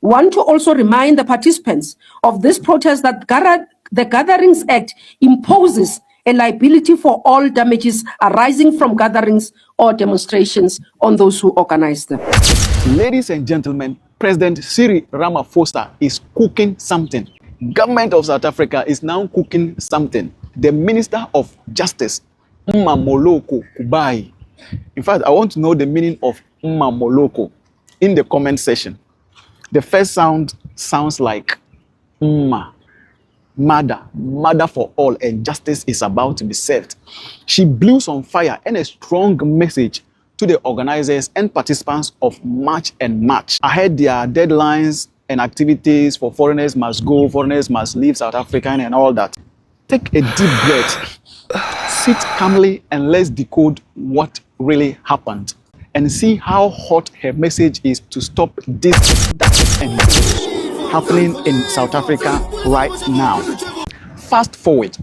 want to also remind the participants of this protest that the Gatherings Act imposes a liability for all damages arising from gatherings or demonstrations on those who organize them. Ladies and gentlemen, President Cyril Ramaphosa is cooking something. Government of South Africa is now cooking something. The Minister of Justice, Mmamoloko Kubayi. In fact, I want to know the meaning of Mmamoloko in the comment section. The first sound sounds like Mma. Murder for all, and justice is about to be served. She blew some fire and a strong message to the organizers and participants of March and March. Ahead their deadlines and activities for foreigners must go, foreigners must leave South Africa and all that. Take a deep breath, sit calmly, and let's decode what really happened and see how hot her message is to stop this, that, and this happening in South Africa right now. Fast forward,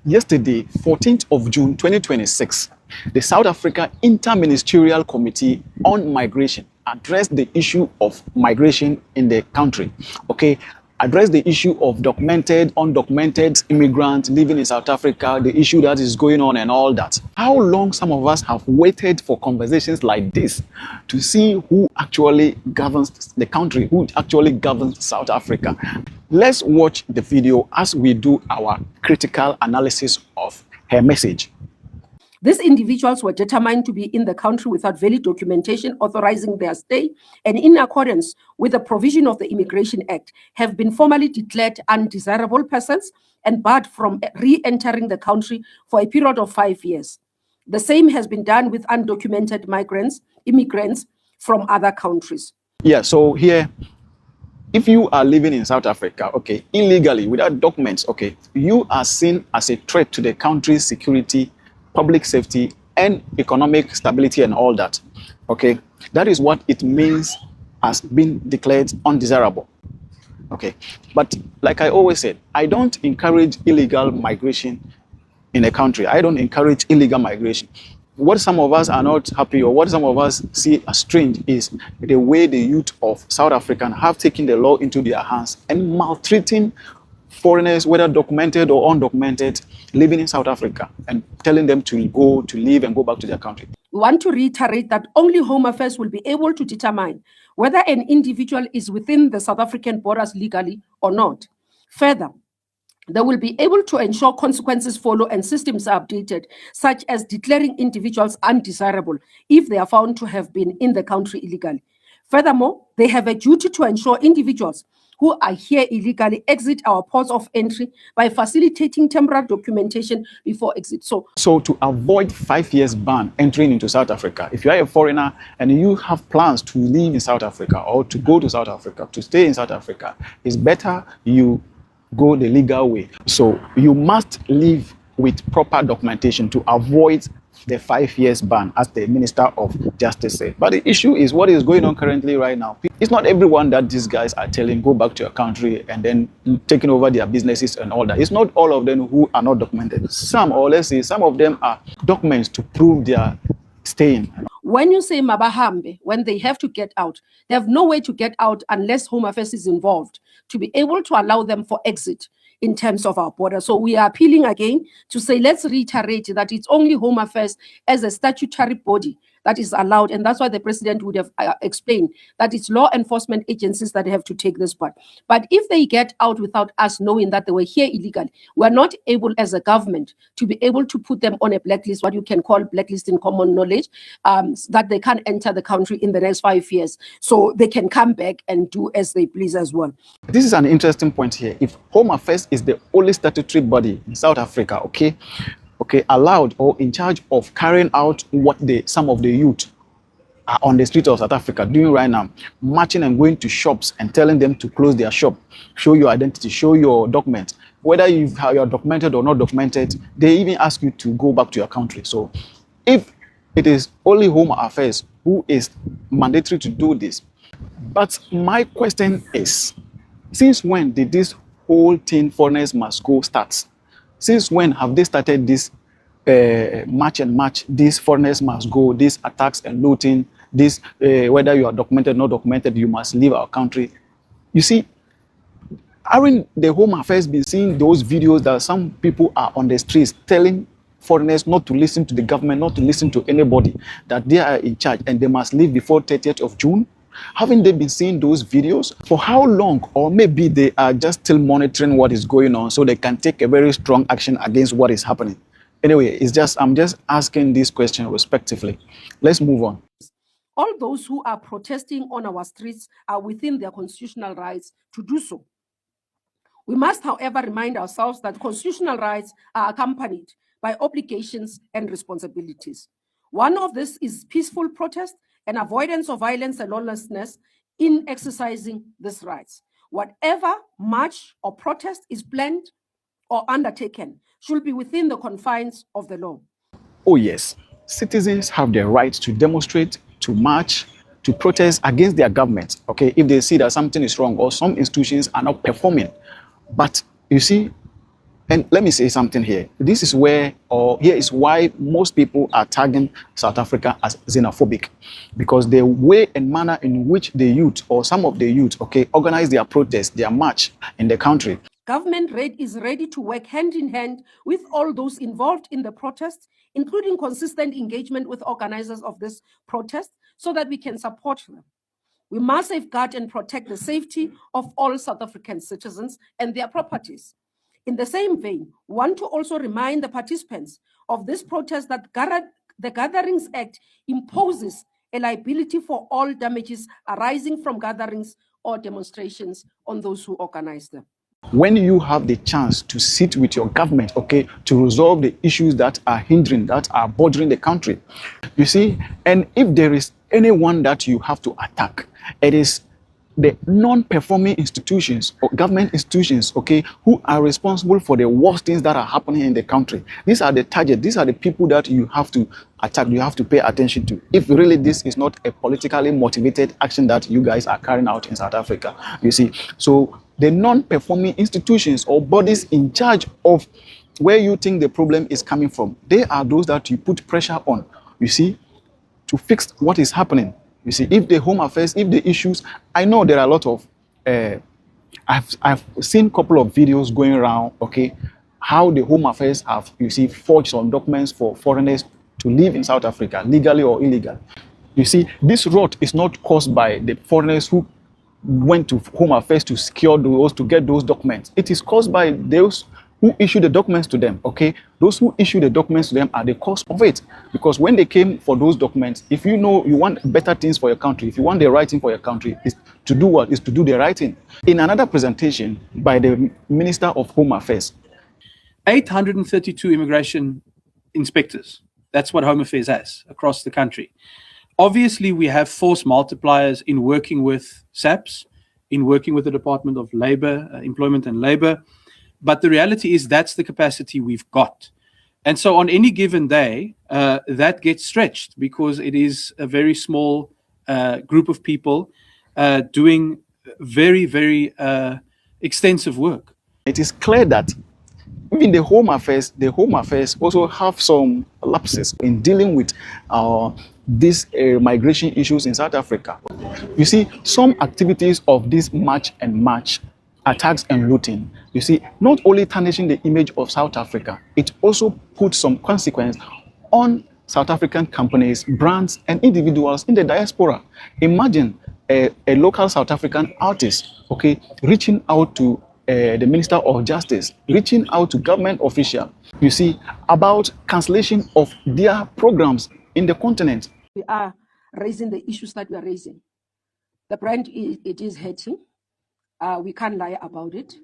yesterday, 14th of June 2026, the South Africa Interministerial Committee on Migration addressed the issue of migration in the country. Okay, addressed the issue of documented, undocumented immigrants living in South Africa, the issue that is going on and all that. How long some of us have waited for conversations like this to see who actually governs the country, who actually governs South Africa. Let's watch the video as we do our critical analysis of her message. These individuals were determined to be in the country without valid documentation authorizing their stay, and in accordance with the provision of the Immigration Act, have been formally declared undesirable persons and barred from re-entering the country for a period of 5 years. The same has been done with undocumented immigrants from other countries. Yeah, so here, if you are living in South Africa, okay, illegally, without documents, okay, you are seen as a threat to the country's security, public safety, and economic stability and all that. Okay, that is what it means as being declared undesirable. Okay, but like I always said, I don't encourage illegal migration in a country. I don't encourage illegal migration. What some of us are not happy or what some of us see as strange is the way the youth of South Africa have taken the law into their hands and maltreating foreigners, whether documented or undocumented, living in South Africa and telling them to go, to leave and go back to their country. We want to reiterate that only Home Affairs will be able to determine whether an individual is within the South African borders legally or not. Further, they will be able to ensure consequences follow and systems are updated, such as declaring individuals undesirable if they are found to have been in the country illegally. Furthermore, they have a duty to ensure individuals who are here illegally exit our ports of entry by facilitating temporary documentation before exit. So to avoid 5 years ban entering into South Africa, if you are a foreigner and you have plans to live in South Africa or to go to South Africa, to stay in South Africa, it's better you go the legal way. So you must live with proper documentation to avoid the 5 years ban, as the Minister of Justice said. But the issue is what is going on currently right now. It's not everyone that these guys are telling go back to your country and then taking over their businesses and all that. It's not all of them who are not documented. Some, or let's say some of them, are documents to prove their staying. When you say Mabahambe, when they have to get out, they have no way to get out unless Home Affairs is involved to be able to allow them for exit in terms of our border. So we are appealing again to say, let's reiterate that it's only Home Affairs as a statutory body that is allowed. And that's why the president would have explained that it's law enforcement agencies that have to take this part. But if they get out without us knowing that they were here illegally, we're not able as a government to be able to put them on a blacklist, what you can call blacklist in common knowledge, that they can't enter the country in the next 5 years. So they can come back and do as they please as well. This is an interesting point here. If Home Affairs is the only statutory body in South Africa, okay, allowed or in charge of carrying out what some of the youth are on the streets of South Africa doing right now, marching and going to shops and telling them to close their shop, show your identity, show your documents, whether you're documented or not documented, they even ask you to go back to your country. So if it is only Home Affairs who is mandatory to do this, but my question is, since when did this whole thing, foreigners must go, start? Since when have they started this march and march, these foreigners must go, these attacks and looting, this whether you are documented or not documented, you must leave our country? You see, haven't the Home Affairs been seeing those videos that some people are on the streets telling foreigners not to listen to the government, not to listen to anybody, that they are in charge and they must leave before 30th of June? Haven't they been seeing those videos? For how long? Or maybe they are just still monitoring what is going on so they can take a very strong action against what is happening. Anyway, I'm just asking this question respectively. Let's move on. All those who are protesting on our streets are within their constitutional rights to do so. We must, however, remind ourselves that constitutional rights are accompanied by obligations and responsibilities. One of this is peaceful protest and avoidance of violence and lawlessness in exercising these rights. Whatever march or protest is planned or undertaken should be within the confines of the law. Oh yes, citizens have the right to demonstrate, to march, to protest against their government, okay, if they see that something is wrong or some institutions are not performing. But you see, and let me say something here. This is where, or here is why most people are tagging South Africa as xenophobic, because the way and manner in which the youth or some of the youth, okay, organize their protest, their march in the country. Government is ready to work hand in hand with all those involved in the protest, including consistent engagement with organizers of this protest, so that we can support them. We must safeguard and protect the safety of all South African citizens and their properties. In the same vein, we want to also remind the participants of this protest that the Gatherings Act imposes a liability for all damages arising from gatherings or demonstrations on those who organize them. When you have the chance to sit with your government, okay, to resolve the issues that are hindering, that are bothering the country, you see, and if there is anyone that you have to attack, it is the non-performing institutions or government institutions, okay, who are responsible for the worst things that are happening in the country. These are the target. These are the people that you have to attack, you have to pay attention to. If really this is not a politically motivated action that you guys are carrying out in South Africa, you see. So the non-performing institutions or bodies in charge of where you think the problem is coming from, they are those that you put pressure on, you see, to fix what is happening. You see, if the Home Affairs, if the issues, I know there are a lot of, I've seen a couple of videos going around, okay, how the Home Affairs have, you see, forged some documents for foreigners to live in South Africa, legally or illegal. You see, this rot is not caused by the foreigners who went to Home Affairs to secure those, to get those documents. It is caused by those who issue the documents to them, okay? Those who issue the documents to them are the cause of it. Because when they came for those documents, if you know you want better things for your country, if you want the right thing for your country, is to do what? Is to do the right thing. In another presentation by the Minister of Home Affairs, 832 immigration inspectors. That's what Home Affairs has across the country. Obviously, we have force multipliers in working with SAPS, in working with the Department of Labor, Employment and Labor. But the reality is that's the capacity we've got. And so on any given day, that gets stretched because it is a very small group of people doing very, very extensive work. It is clear that even the Home Affairs also have some lapses in dealing with these migration issues in South Africa. You see, some activities of this march and march, attacks and looting, you see, not only tarnishing the image of South Africa, it also puts some consequence on South African companies, brands, and individuals in the diaspora. Imagine a local South African artist, okay, reaching out to the Minister of Justice, reaching out to government officials, you see, about cancellation of their programs in the continent. We are raising the issues that we are raising. The brand, it is hurting. We can't lie about it.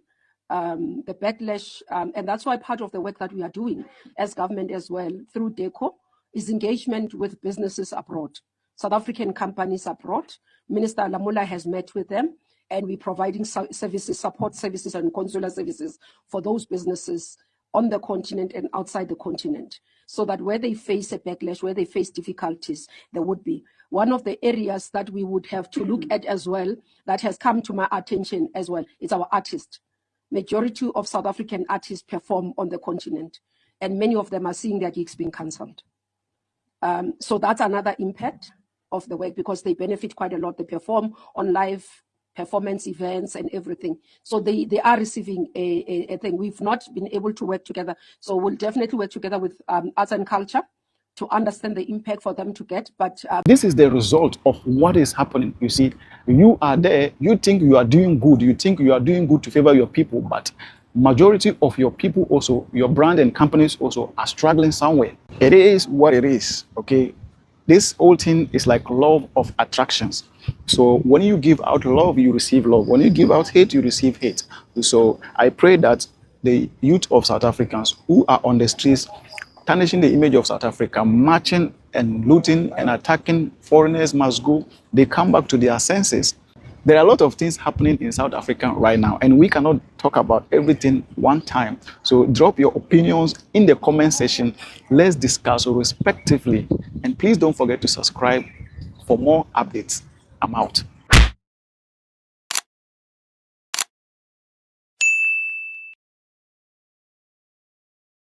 The backlash, and that's why part of the work that we are doing as government as well through DECO is engagement with businesses abroad, South African companies abroad. Minister Lamula has met with them, and we're providing services, support services and consular services for those businesses on the continent and outside the continent, so that where they face a backlash, where they face difficulties, there would be. One of the areas that we would have to look at as well, that has come to my attention as well, is our artists. Majority of South African artists perform on the continent, and many of them are seeing their gigs being cancelled. So that's another impact of the work, because they benefit quite a lot. They perform on live performance events and everything. So they are receiving a thing. We've not been able to work together. So we'll definitely work together with arts and culture to understand the impact for them to get. But This is the result of what is happening. You see, you are there, you think you are doing good, you think you are doing good to favor your people, but majority of your people also, your brand and companies also are struggling somewhere. It is what it is, okay? This whole thing is like law of attractions. So when you give out love, you receive love. When you give out hate, you receive hate. So I pray that the youth of South Africans who are on the streets tarnishing the image of South Africa, marching and looting and attacking foreigners must go, they come back to their senses. There are a lot of things happening in South Africa right now, and we cannot talk about everything one time. So drop your opinions in the comment section. Let's discuss respectively. And please don't forget to subscribe for more updates. I'm out.